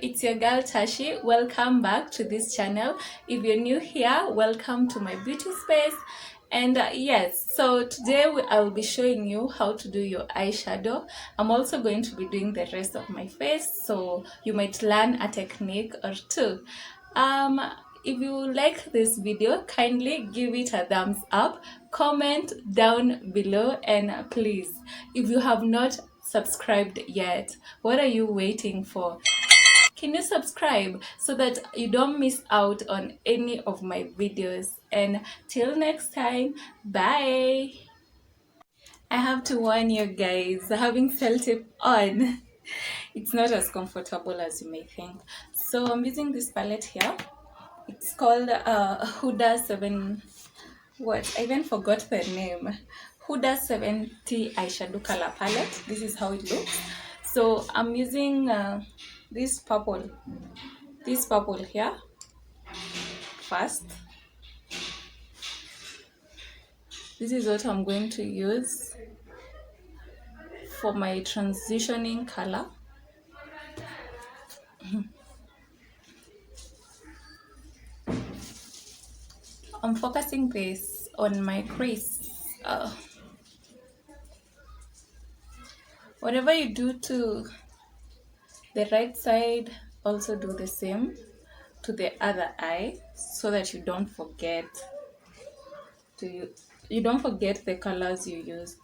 it's your girl Tarshy. Welcome back to this channel. If you're new here, welcome to my beauty space. And yes, so today I'll be showing you how to do your eyeshadow. I'm also going to be doing the rest of my face, so you might learn a technique or two. If you like this video, kindly give it a thumbs up, comment down below, and please, if you have not subscribed yet, what are you waiting for? Can you subscribe so that you don't miss out on any of my videos? And till next time, bye. I have to warn you guys, having felt it on, it's not as comfortable as you may think. So I'm using this palette here. It's called Huda 7, what? I even forgot the name. Huda 70 eyeshadow color palette. This is how it looks. So I'm using this purple here first. This is what I'm going to use for my transitioning color. I'm focusing this on my crease. Whatever you do to the right side, also do the same to the other eye, so that you don't forget the colors you used.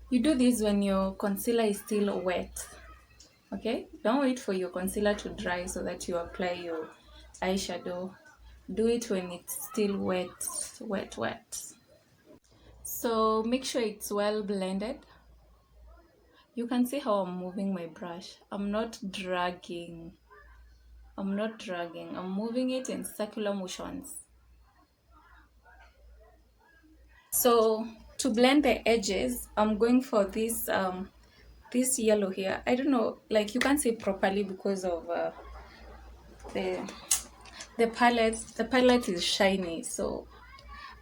You do this when your concealer is still wet. Okay, don't wait for your concealer to dry so that you apply your eyeshadow. Do it when it's still wet. So make sure it's well blended. You can see how I'm moving my brush. I'm not dragging. I'm moving it in circular motions. So to blend the edges, I'm going for this this yellow here. I don't know, like you can't see properly because of the palette. The palette is shiny, so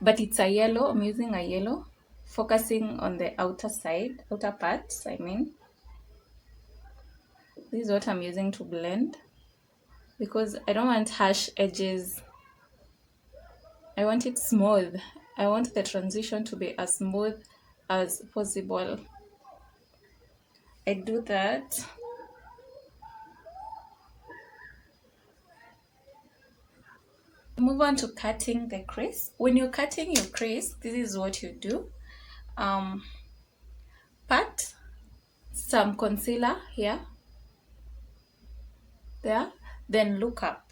but it's a yellow. I'm using a yellow, focusing on the outer parts, I mean. This is what I'm using to blend, because I don't want harsh edges. I want it smooth. I want the transition to be as smooth as possible. I do that. Move on to cutting the crease. When you're cutting your crease, this is what you do. Pat some concealer here, there, then look up.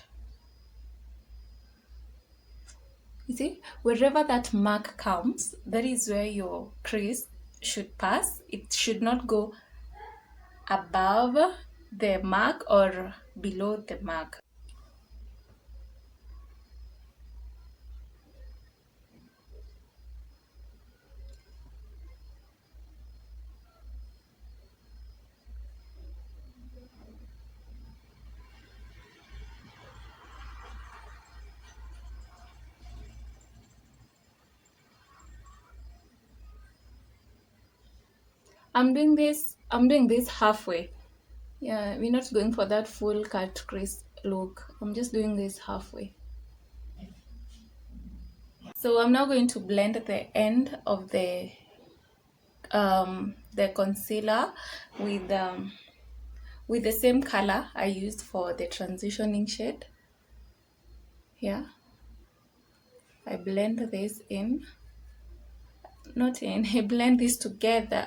You see, wherever that mark comes, that is where your crease should pass. It should not go above the mark or below the mark. I'm doing this halfway. Yeah, we're not going for that full cut crease look. I'm just doing this halfway. So I'm now going to blend the end of the concealer with the same color I used for the transitioning shade. Here, I blend this in. Not in, I blend this together.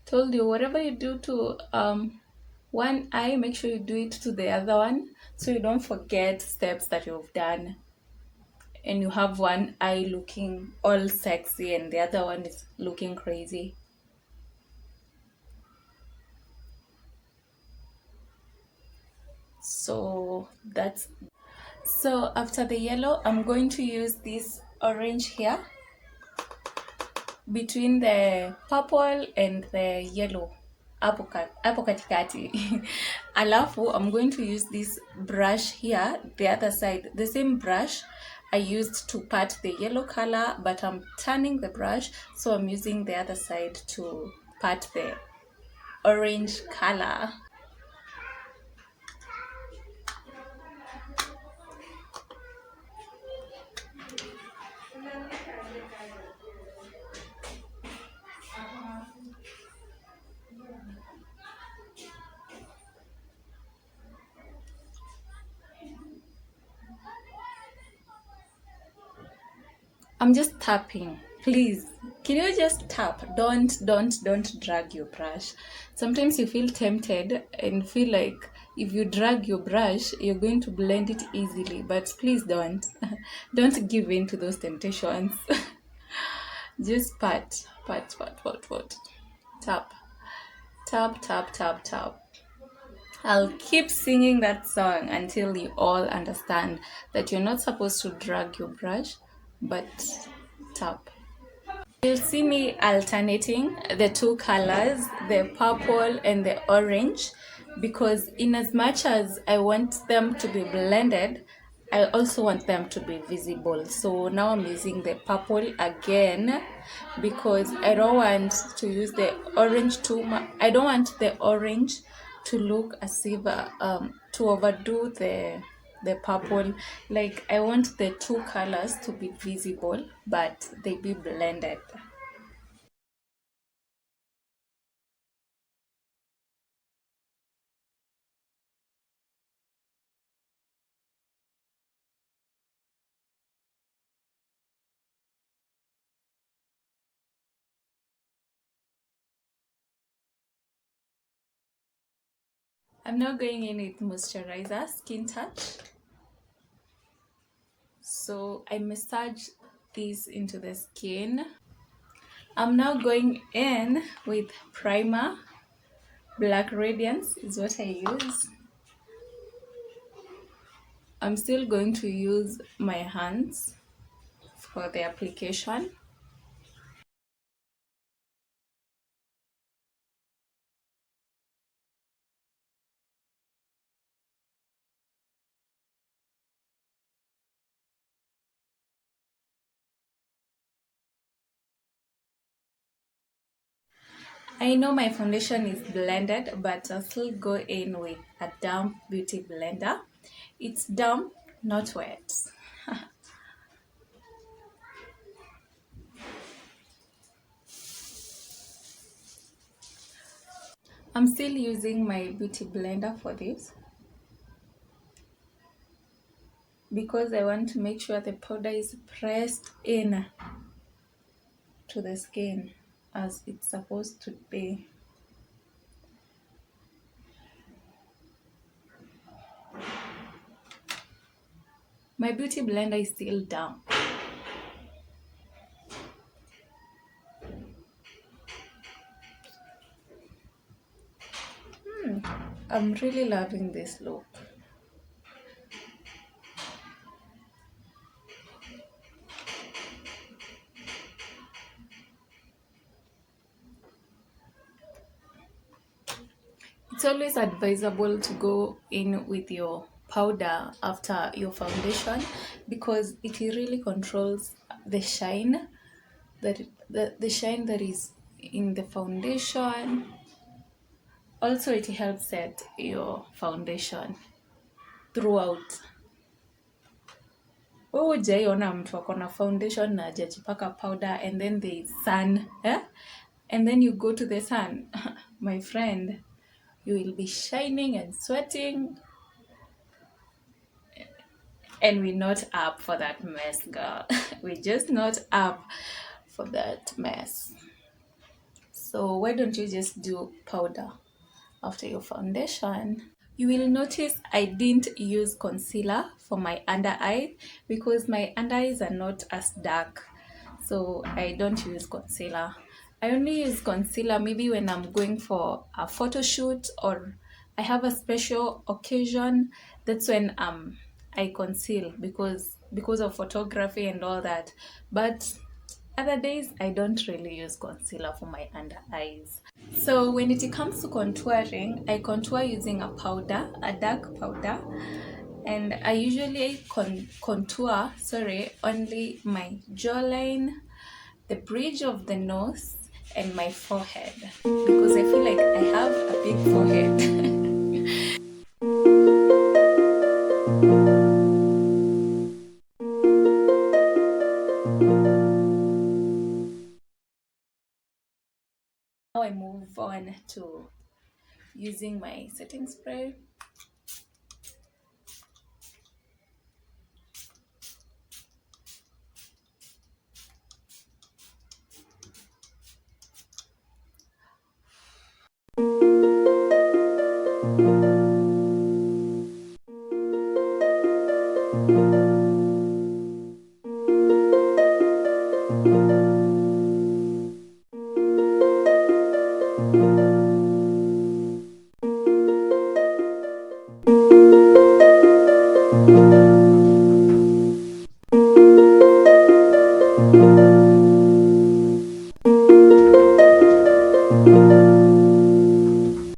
Told you, whatever you do to one eye, make sure you do it to the other one, so you don't forget steps that you've done and you have one eye looking all sexy and the other one is looking crazy. So after the yellow, I'm going to use this orange here between the purple and the yellow, hapo katikati. Alafu I'm going to use this brush here, the other side, the same brush I used to pat the yellow color, but I'm turning the brush, so I'm using the other side to pat the orange color. I'm just tapping. Please, can you just tap? Don't drag your brush. Sometimes you feel tempted and feel like if you drag your brush, you're going to blend it easily. But please don't. Don't give in to those temptations. Just pat. Tap, tap, tap, tap, tap. I'll keep singing that song until you all understand that you're not supposed to drag your brush, but tap. You'll see me alternating the two colors, the purple and the orange, because in as much as I want them to be blended, I also want them to be visible. So now I'm using the purple again because I don't want to use the orange too much. I don't want the orange to look as if to overdo the purple. Like I want the two colors to be visible, but they be blended. I'm now going in with moisturizer, Skin Touch. So I massage this into the skin. I'm now going in with primer. Black Radiance is what I use. I'm still going to use my hands for the application. I know my foundation is blended, but I'll still go in with a damp beauty blender. It's damp, not wet. I'm still using my beauty blender for this because I want to make sure the powder is pressed in to the skin as it's supposed to be. My beauty blender is still damp. I'm really loving this look. It's always advisable to go in with your powder after your foundation because it really controls the shine the shine that is in the foundation. Also, it helps set your foundation throughout. Wewe hujaiona mtu ako na foundation na hajajipaka powder and then the sun, and then you go to the sun. My friend, you will be shining and sweating, and we're not up for that mess, girl. We're just not up for that mess. So why don't you just do powder after your foundation? You will notice I didn't use concealer for my under eye because my under eyes are not as dark, so I don't use concealer. I only use concealer maybe when I'm going for a photo shoot or I have a special occasion. That's when I conceal because of photography and all that. But other days I don't really use concealer for my under eyes. So when it comes to contouring, I contour using a powder, a dark powder, and I usually contour, sorry, only my jawline, the bridge of the nose, and my forehead, because I feel like I have a big forehead. Now I move on to using my setting spray.